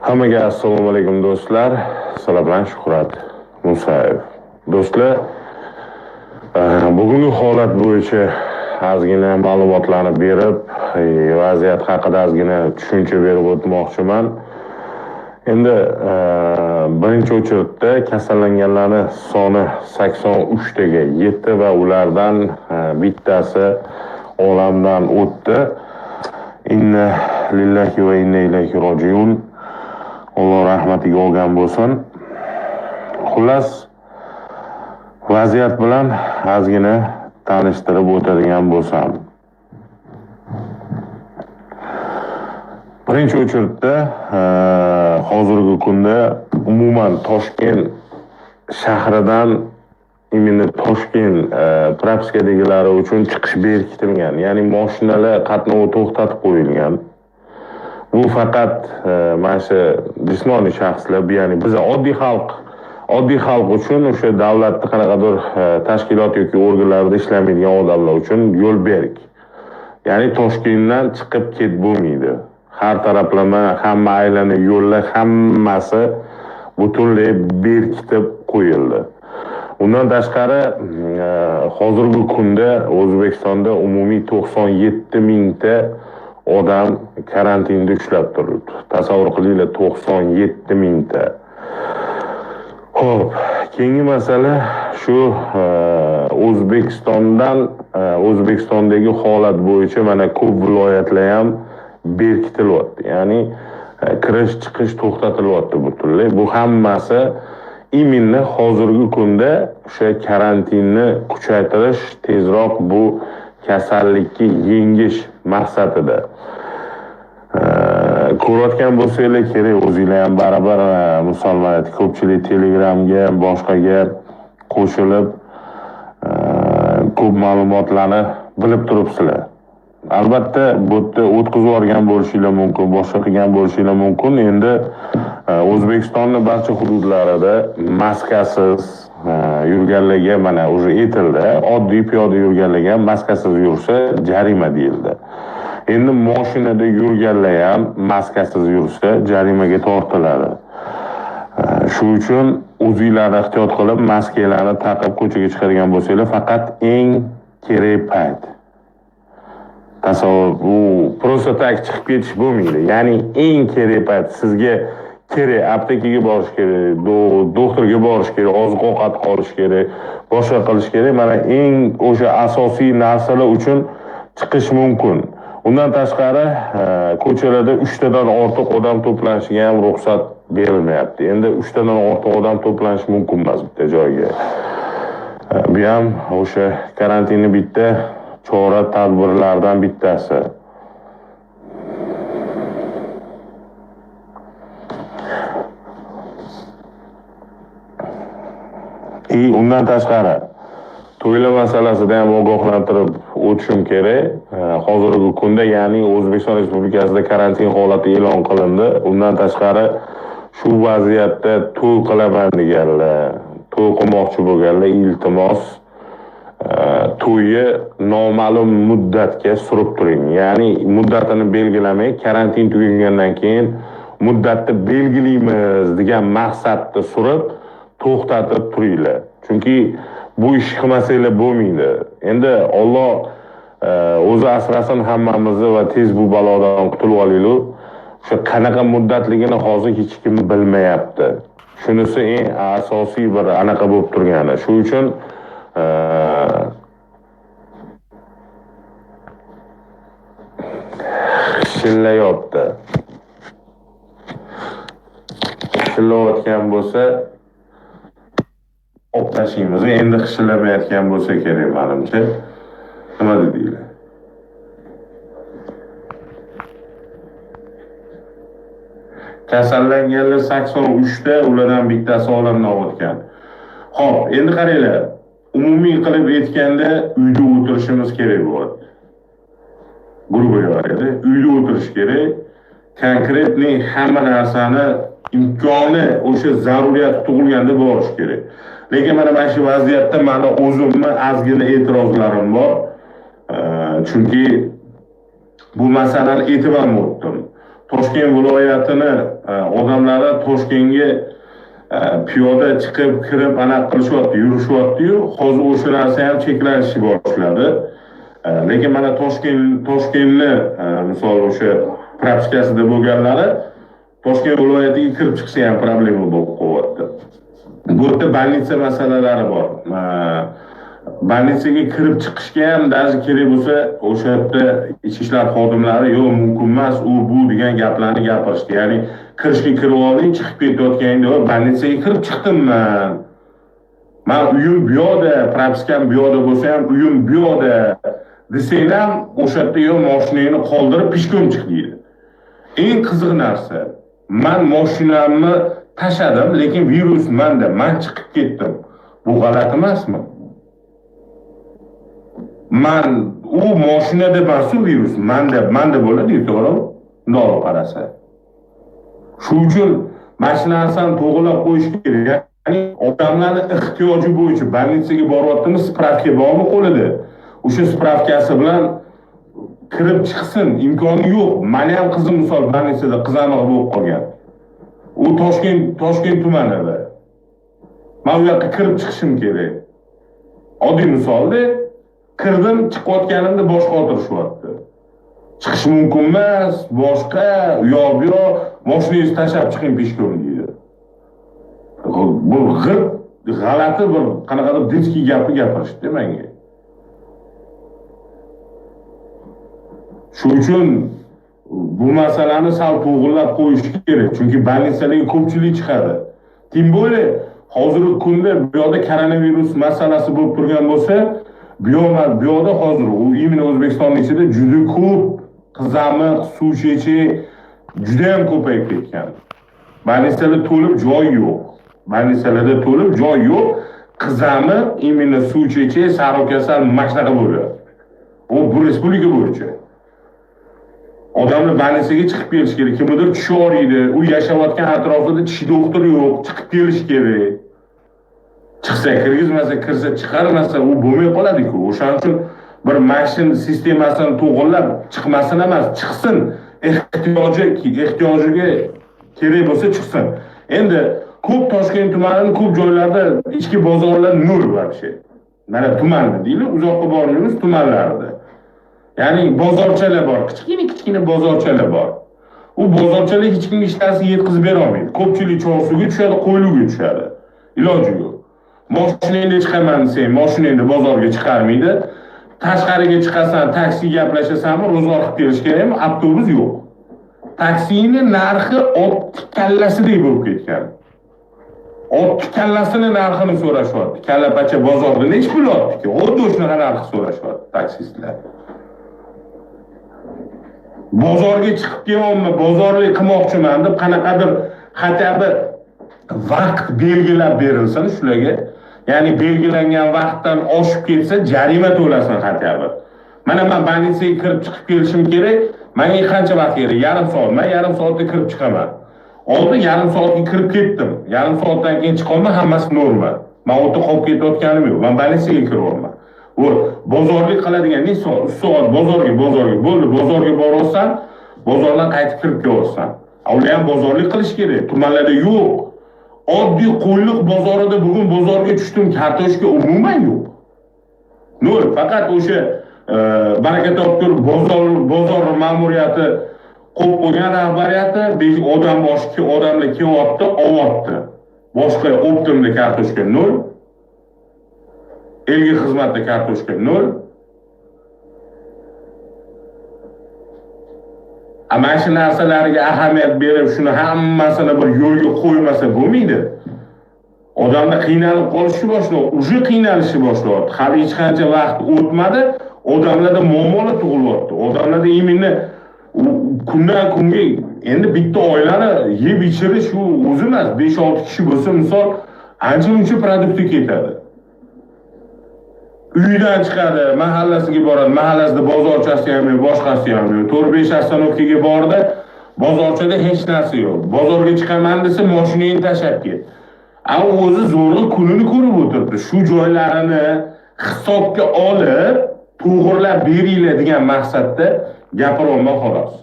Hammaga assalomu alaykum do'stlar. Sizlar bilan Shuhrat Musayev. Do'stlar, bugungi holat bo'yicha ozgina ma'lumotlarni berib, vaziyat haqida ozgina tushuncha berib o'tmoqchiman. Endi birinchi o'chirda kasallanganlarning soni 83 taga yetdi va ulardan bittasi olamdan o'tdi. Inna lillahi va inna ilayhi rojiun. Alloh rahmatiga olgan bo'lsin. Xullas, vaziyat bilan ozgina tanishtirib o'tadigan bo'lsam. Birinchi o'chirda hozirgi kunda umuman Toshkent shahridan imini Toshkent propiskadagilari uchun chiqish berkitilgan. Ya'ni mashinalar qatnovi to'xtatib qo'yilgan. Bu faqat mana shu jismoniy shaxslar, ya'ni biz oddiy xalq uchun o'sha davlatning qanaqadir tashkilot yoki organlarida ishlamaydigan odamlar uchun yo'l berik. Ya'ni Toshkentdan chiqib ketib bo'lmaydi. Har taraflama, hamma aylana yo'llar hammasi butunlay berkitib qo'yildi. Undan tashqari hozirgi kunda O'zbekistonda umumiy 97 mingta odam karantinda ushlab turibdi. Tasavvur qilinglar, 97 mingta. Xo'p, keyingi masala shu O'zbekistondagi holat bo'yicha mana ko'p viloyatlar ham berkitilyapti. Ya'ni kirish chiqish to'xtatilyapti butunlay. Bu hammasi imminni hozirgi kunda o'sha karantinni kuchaytirish, tezroq bu kasallikni yengish maqsadida. Ko'rayotgan bo'lsanglar kerak, o'zinglar ham barabar musulmon ko'pchilik Telegramga, boshqaga qo'shilib ko'p ma'lumotlarni bilib turibsizlar. Albatta, bu yerda o'tkazib yuborgan bo'lishingiz mumkin, boshqa qilgan bo'lishingiz mumkin. Endi O'zbekistonning barcha hududlarida maskasiz yurganlarga mana o'zi aytildi. Oddiy piyoda yurganlarga maskasiz yursa jarima deyildi. Endi mashinada yurganlar ham maskasiz yursa jarimaga tortiladi. Shu uchun o'zingizlarni ehtiyot qilib, maskalarni taqib ko'chaga chiqadigan bo'lsanglar, faqat eng kerak payt. Tasavvur, bu prosta tak chiqib ketish bo'lmaydi. Ya'ni eng kerak payt sizga kerak, aptekaga borish kerak, doktorga borish kerak, oziq-ovqat olish kerak, boshqa qilish kerak. Mana eng o'sha asosiy narsalar uchun chiqish mumkin. Undan tashqari ko'chalarda 3 tadan ortiq odam to'planishiga ham ruxsat berilmayapti. Endi 3 tadan ortiq odam to'planishi mumkin emas bitta joyga. Bu ham o'sha karantinning bitta chora tadbirlardan bittasi. Undan tashqari to'ylar masalasida ham ogohlantirib o'tishim kerak. Hozirgi kunda, ya'ni O'zbekiston Respublikasida karantin holati e'lon qilindi. Undan tashqari shu vaziyatda to'y qilaman deganlar, to'y qilmoqchi bo'lganlar iltimos to'yni noma'lum muddatga surib turing. Ya'ni muddatini belgilamay, karantin tugagandan keyin muddatni belgilaymiz degan maqsadda surib to'xtatib turinglar. Chunki bu ish qilmasanglar bo'lmaydi. Endi Alloh o'zi asrasin hammamizni va tez bu balodan qutulib olaylik. O'sha qanaqa muddatligini hozir hech kim bilmayapti. Shunisi eng asosiy bir anaqa bo'lib turgani. Shu uchun shillayapti. Shillayotgan bo'lsa oqtashimiz. Endi xishillamayotgan bo'lsa kerak menimcha. Nima deydilar? Kasallanganlar 83 ta, ulardan bittasi olamdan o'tgan. Xo'p, endi qaranglar. Umumiy qilib aytganda uyda o'tirishimiz kerak bo'ladi. Gruba yoradi. Uyda o'tirish kerak. Konkretni hamma narsani imkoni o'sha zaruriyat tug'ilganda borish kerak. Lekin mana shu vaziyatda meni o'zimni ozgina e'tirozlarim bor. Chunki bu masalani aytib ham o'tdim. Toshkent viloyatini odamlari Toshkentga piyoda chiqib kirib anaqa qilishyapti, yurishyapti-yu, hozir o'sha narsa ham cheklanishni boshladi. Lekin mana Toshkentni misol o'sha propiskasida bo'lganlari Toshkent viloyatiga kirib chiqishi ham problema bo'lib qolyapti. Bu yerda больница masalalari bor. Больницаga kirib chiqishga ham даже kerak bo'lsa, o'sha yerda ichki ishlar xodimlari yo'q, mumkin emas, u bu degan gaplarni gapirishdi. Ya'ni kirishga kirib olding, chiqib ketayotganda, больницаga kirib chiqdimman. Men uyim bu yoqda, propiskam bu yoqda bo'lsa ham uyim bu yoqda desang ham o'sha yerda yo'q, mashinangni qoldirib pishkom chiq deydi. Eng qiziq narsa, men mashinamni tashladim, lekin virus menda, men chiqib ketdim. Bu g'alati emasmi? Men u mashinada emas virus, menda bo'ladi, to'g'rimi? Nol qarasa. Shuning uchun mashinasini to'g'rilab qo'yish kerak. Ya'ni odamlarning ehtiyoji bo'yicha больницаga boryaptimi, spravka bormi qo'lida? O'sha spravkasi bilan kirib chiqsin, imkoni yo'q. Meni ham qizim misol больницада qizamiq bo'lib qolgan. U Toshkent tumanida. Men u yoqqa kirib chiqishim kerak. Oddiy misolda kirdim, chiqayotganimda boshqa o'tirishyapti. Chiqish mumkin emas, boshqa, bu yoq, mashinangizni tashlab chiqing peshkom deydi. Bu g'alati bir qanaqadir dinskiy gapni gapirishdi menga. Shuning uchun bu masalani sal to'g'rilab qo'yish kerak. Chunki больницаlarga ko'pchilik chiqadi. Tim bo'yi hozirgi kunda bu yoqda koronavirus masalasi bo'lib turgan bo'lsa, bu yoqda hozir u imенно O'zbekistonning ichida juda ko'p qizamiq, suv chechi juda ham ko'payib ketgan. Больницаlarda to'lib joy yo'q. Больницаlarda to'lib joy yo'q. Qizamiq, imенно suv chechi, sarokasal mashnaqa bo'ladi. Bu respublika bo'yicha. Odamlar больницаga chiqib kelish kerak. Kimdir tish og'riydi, u yashayotgan atrofida tish doktori yo'q, chiqib kelish kerak. Chiqsa kirgizmasa, kirsa chiqarmasa u bo'lmay qoladi-ku. O'shaning uchun bir mashin sistemasini to'g'irlab chiqmasin emas, chiqsin. Ehtiyojiga kerak bo'lsa chiqsin. Endi ko'p Toshkent tumanining ko'p joylarida ichki bozorlar nur вообще. Mana tumanni deylik, uzoqqa bormaymiz, tumanlarda. Ya'ni bozorchalar bor, kichkina bozorchalar bor. U bozorchalar hech kimga hech narsa yetkazib bera olmaydi. Ko'pchilik cho'g'suga tushadi, qo'yluga tushadi. Iloji yo'q. Mashinangda chiqaman desang, mashinangda bozorga chiqarmaydi. Tashqariga chiqasan, taksi gaplashasanmi, ro'zg'or qilib kelish kerakmi? Avtobus yo'q. Taksining narxi ot kallasidek bo'lib ketgan. Ot kallasini narxini so'rashyapti. Kallapacha bozorda nech pul olibdi-ki? Xuddi shunaqa narx so'rashyapti taksistlar. Bozorga chiqib kelyapman, bozorlik qilmoqchiman deb qanaqadir hatto bir vaqt belgilab berilsin shularga. Ya'ni belgilangan vaqtdan oshib ketsa jarima to'lasin hatto bir. Mana men больницаga kirib chiqib kelishim kerak. Menga qancha vaqt kerak? Yarim soat. Men yarim soatda kirib chiqaman. Oldin yarim soatga kirib ketdim. Yarim soatdan keyin chiqolmay hammasi normal. Men o'tda qolib ketayotganim yo'q. Men больницаga kiryapman. Bu bozorlik qiladigan ne soat? 3 soat bozorga bo'ldi. Bozorga borasan, bozordan qaytib kirib kelasan. Ular ham bozorlik qilish kerak. Tumanlarda yo'q. Oddiy qo'yliq bozorida bugun bozorga tushdim, kartoshka umuman yo'q. Nol, faqat o'sha baraka topgur bozor ma'muriyati qo'yib qo'ygan rahbariyati odam boshqa odamlar kelyapti, olyapti. Boshqa optimda kartoshka nol. Elga xizmatda kartoshka nol. Ama shu narsalarga ahamiyat berib, shuni hammasini bir yo'lga qo'ymasa bo'lmaydi. Odamlar qiynalib qolishi boshladi, uje qiynalishi boshladi. Hali hech qancha vaqt o'tmadi, odamlarda muammolar tug'ilyapti. Odamlarda imini kundan kunga endi bitta oilani yeb ichirish shu o'zi emas, 5-6 kishi bo'lsa, misol ancha-muncha produkti ketadi. Uydan chiqadi, mahallasiga boradi, mahallasida bozorchasi ham yo'q, boshqasi ham yo'q. 4-5 ostanovkaga bordi, bozorchada hech narsa yo'q. Bozorga chiqaman desa, mashinangni tashlab ket. Ammo o'zi zo'rg'a kunini ko'rib o'tirdi. Shu joylarini hisobga olib, to'g'rilab beringlar degan maqsadda gapirolma xolos.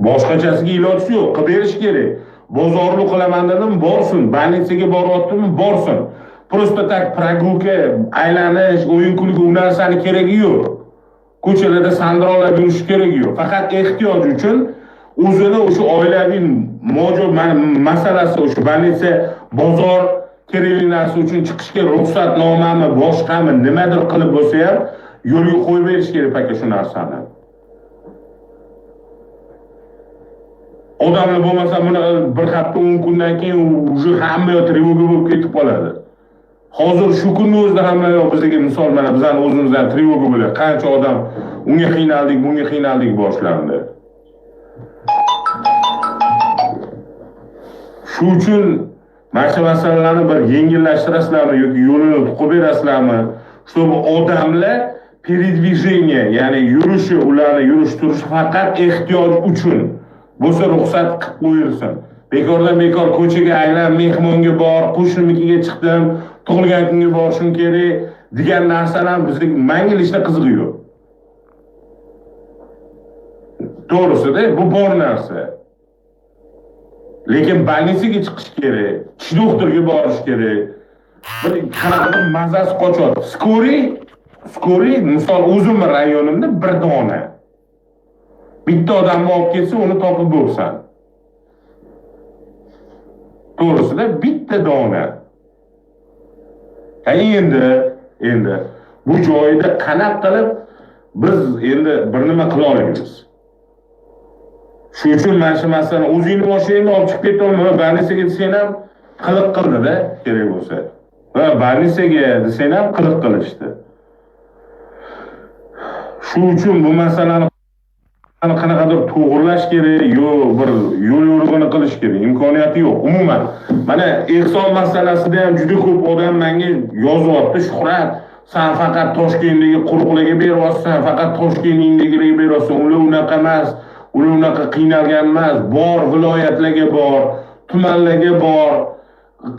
Boshqachasiga iloji yo'q, qilib berish kerak. Bozorlik qilaman dedim, borsin. Больницаga boryaptimi, borsin. Просто tak прогулка, aylanish, o'yin-kulgi u narsani keragi yo'q. Ko'chalarda sandiroqlab yurish keragi yo'q. Faqat ehtiyoj uchun o'zini o'sha oilaviy masalasi, o'sha больница, bozor kerakli narsa uchun chiqishga ruxsatnomami, boshqami nimadir qilib bo'lsa ham yo'lga qo'yib berish kerak aka shu narsani. Odamlar bo'lmasa buni bir hafta 10 kundan keyin уже hamma yoq trevoga bo'lib ketib qoladi. Hozir shu kunni o'zida hamma yoq bizga misol mana bizning o'zimizdan trevoga bo'ladi. Qancha odam unga qiynaldik, bunga qiynaldik boshlandi. Shu uchun mana shu masalalarni bir yengillashtirasizlarmi yoki yo'lini qo'yib berasizlarmi? Чтобы odamlar передвижение, ya'ni yurishi, ularni yurish turishi faqat ehtiyoj uchun bo'lsa ruxsat qilib qo'yilsin. Bekordan bekor ko'chaga aylan, mehmonga bor, qo'shnimnikiga chiqdim, tug'ilgan kunga borishim kerak degan narsalar bizga mangilishda qizig'i yo'q. To'g'risida bu bor narsa. Lekin больницаga chiqish kerak, tish doktoriga borish kerak. Bir qanaqa mazasi qochadi. Skoriy, misol o'zim rayonimda bir dona. Bitta odamni olib kelsa, uni topib bo'lsan. To'g'risida bitta dona. Endi bu joyda qanaqa qilib biz endi bir nima qila olamiz? Shu uchun mana shu masalani o'zingni mashinangni olib chiqib ketolmay, больницаga desang ham qiliq qildi-da, kerak bo'lsa. Va больницаga desang ham qiliq qilishdi. Shu uchun bu masalani qanaqadir to'g'irlash kerak, yo'q bir yo'l yo'rig'ini qilish kerak. Imkoniyati yo'q. Umuman mana ehson masalasida ham juda ko'p odam menga yozyapti, Shuhrat, sen faqat Toshkentdagi quruqlarga beryapsan, faqat Toshkentdagilarga beryapsan. Ular unaqa emas, ular unaqa qiynalgan emas. Bor viloyatlarga bor, tumanlarga bor,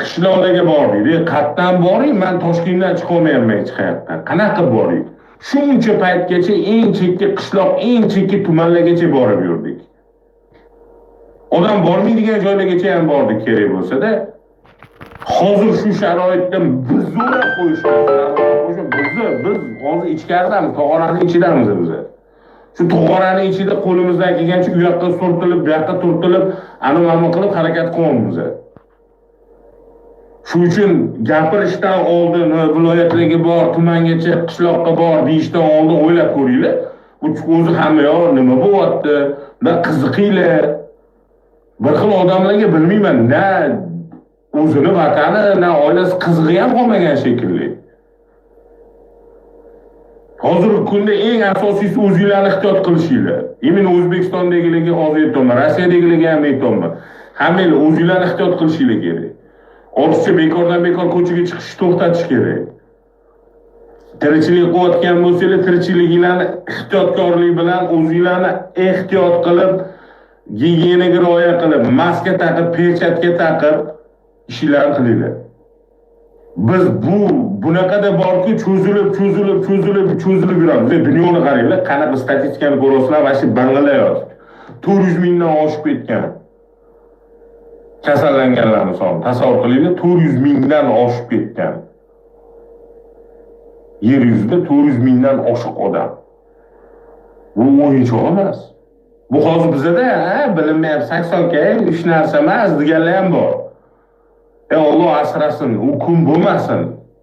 qishloqlarga bor deydi. Qayerdan boring? Men Toshkentdan chiqa olmayman hech qayerdan. Qanaqa boring? Shuncha paytgacha eng chekka qishloq, eng chekka tumanlargacha borib yurdik. Odam bormaydigan joylargacha ham bordik kerak bo'lsa-da. Hozir shu sharoitda biz zo'rab qo'yishimiz lozim. Biz hozir ichkaridamiz, tog'oraning ichidamiz biz. Shu tog'oraning ichida qo'limizdan kelgancha u yoqqa surtilib, bu yoqqa turtilib, ana-mana qilib harakat qilyapmiz. Shu uchun gapirishdan oldin viloyatlarga bor, tumangacha, qishloqqa bor deyishdan oldin o'ylab ko'ringlar. Bu o'zi hamma yoq nima bo'lyapti? Va qiziqinglar. Bir xil odamlarga bilmayman, na o'zini vatani, na oilasi qizig'i ham qolmagan shekilli. Hozirgi kunda eng asosiysi o'zinglarni ehtiyot qilishinglar. Emin O'zbekistondagilarga hozir aytaman, Rossiyadagilarga ham aytaman. Hammalar o'zinglarni ehtiyot qilishinglar kerak. Ortiqcha bekordan bekor ko'chaga chiqishni to'xtatish kerak. Tirikchilik qilayotgan bo'lsangiz, tirikchiliginglarni ehtiyotkorlik bilan o'zinglarni ehtiyot qilib, gigiyenaga rioya qilib, maska taqib, perchatka taqib ishlarni qilinglar. Biz bunaqada borki, cho'zilib yuramiz. Dunyoni qaranglar, qanaqa statistikani ko'rasizlar, mana shu Bangladesh 400 mingdan oshib ketgan. Kasallanganlarning soni tasavvur qilinglar, 400 mingdan oshib ketgan. Yer yuzida 400 mingdan oshiq odam. Bu o'yinchoq emas. Bu hozir bizda bilinmayapti, 80 ga hech narsa emas deganlar ham bor. Alloh asrasin, u kun bo'lmasin.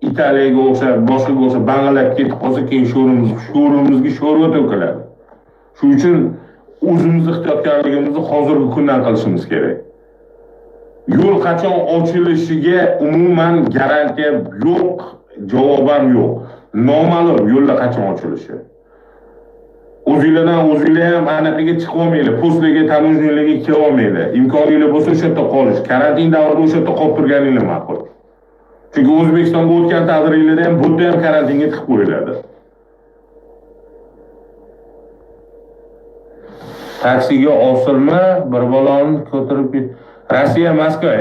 Italiyaga o'xshab, boshqaga o'xshab bang'alab ketib qolsa, keyin sho'rimizga sho'rva to'kiladi. Shu uchun o'zimiz ehtiyotkorligimizni hozirgi kundan qilishimiz kerak. Yo'l qachon ochilishiga umuman garantiya yo'q, javobam yo'q. Noma'lum yo'llar qachon ochilishi. O'zingizlar ham anaqaga chiqa olmaylar, postlarga, tamo'jnalarga kira olmaylar. Imkoningiz bo'lsa o'sha yerda qolish. Karantin davrida o'sha yerda qolib turganingiz ma'qul. Chunki O'zbekistonga o'tgan taqdiringlarda ham bu yerda ham karantinga tiqib qo'yiladi. Taksiga osilma, bir balonni ko'tarib Rossiya Moskva,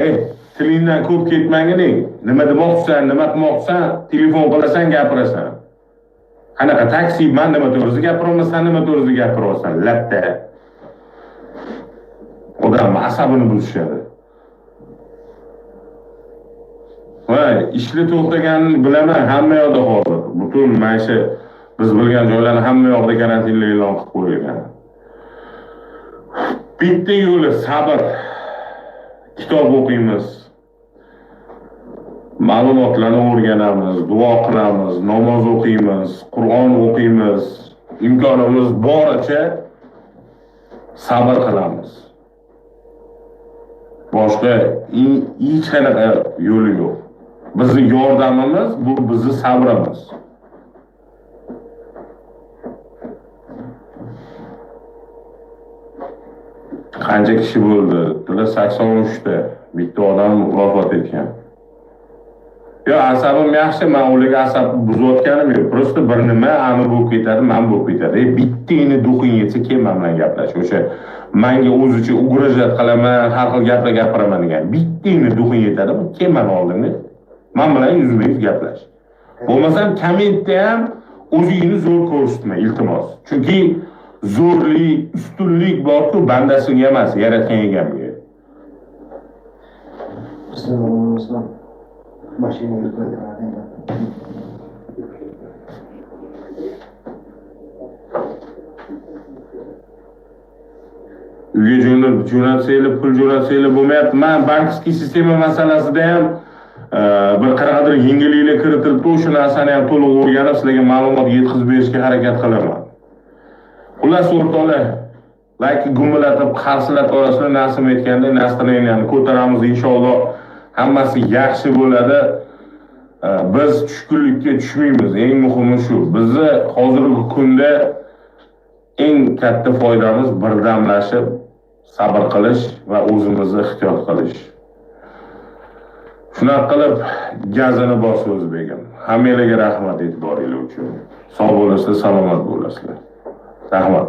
tilingdan ko'p ketmagin. Nima demoqchisan, nima qilmoqchisan, telefon qilasan, gapirasan. Qanaqa taksi, men nima to'g'risida gapiryapman, sen nima to'g'risida gapiryapsan, latta. odam asabini buzishadi. Va ishni to'xtaganini bilaman hamma yoqda hozir. Butun mana shu biz bilgan joylarni hamma yoqda karantinlik e'lon qilib qo'yilgan. Bitta yo'li sabr. Kitob o'qiymiz. Ma'lumotlarni o'rganamiz, duo qilamiz, namoz o'qiymiz, Qur'on o'qiymiz, imkonimiz boricha sabr qilamiz. Boshqa hech qanaqa yo'li yo'q. Bizning yordamimiz bu bizning sabrimiz. Qancha kishi bo'ldi? 83 ta. Bitta odam vafot etgan. Yo, asabim yaxshi, men ularga asab buzayotganim yo'q. Prosta bir nima ani bo'lib ketadi, men bo'lib ketadi. Bittani duxing yetsa kelman bilan gaplash. O'sha menga o'zicha ugrajat qilaman, har xil gaplar gapiraman degan. Bittani duxing yetadi, kelman oldimga. Men bilan yuz-yuz gaplash. Bo'lmasam kommentda ham o'zingni zo'r ko'rsatma, iltimos. Chunki zo'rlik, ustunlik bor-ku bandasiga emas, yaratgan egamga. Bismillahirrohmanirrohim. Mashina yuradi. Uyga jo'natsanglar, pul jo'natsanglar bo'lmayapti. Men bankiy sistema masalasida ham bir qanaqadir yengilliklar kiritilib, o'sha narsani ham to'liq o'rganib, sizlarga ma'lumot yetkazib berishga harakat qilaman. Xullas o'rtoqlar, like gumlatib, qarsilat orasida Nasim aytgandek, настроениyani ko'taramiz inshaalloh. Hammasi yaxshi bo'ladi. Biz tushkunlikka tushmaymiz. Eng muhimi shu. Bizni hozirgi kunda eng katta foydamiz birdamlashib, sabr qilish va o'zimizni ehtiyot qilish. Shunaqa qilib gazini bosib o'zbegim. Hammalarga rahmat e'tiboringiz uchun. Sog' bo'lasizlar, salomat bo'lasizlar. Rahmat.